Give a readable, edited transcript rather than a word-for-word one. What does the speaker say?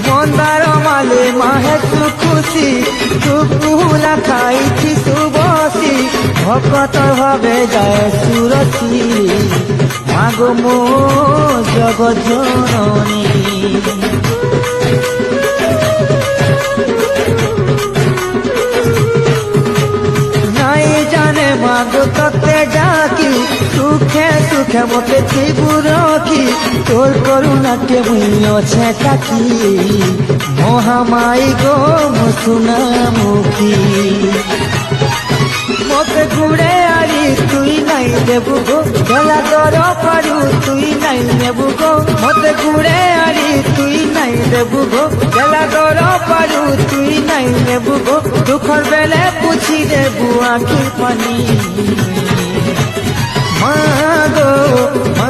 মন্দার মালে মাহে তু খুশি তু পুলা খাইছি তু বসি ভকত ভাবে যায় সুরছি মাগো মো জগৎ জননী নাই জানে মাগো ততে ডাকি সুখে সুখে মতে থিবু রখি তোর করুণাকে মুই অছে তাকি মহামাই গো মসুনা মুখী মতে ঘুরে আরি তুই নাই দেবু গো গলা তোর পারু তুই নাই নেবু গো মতে ঘুরে আরি তুই নাই দেবু গো গলা তোর পারু তুই নাই নেবু গো দুঃখর বেলে পুছি দেবু আখির পানি মা গো মা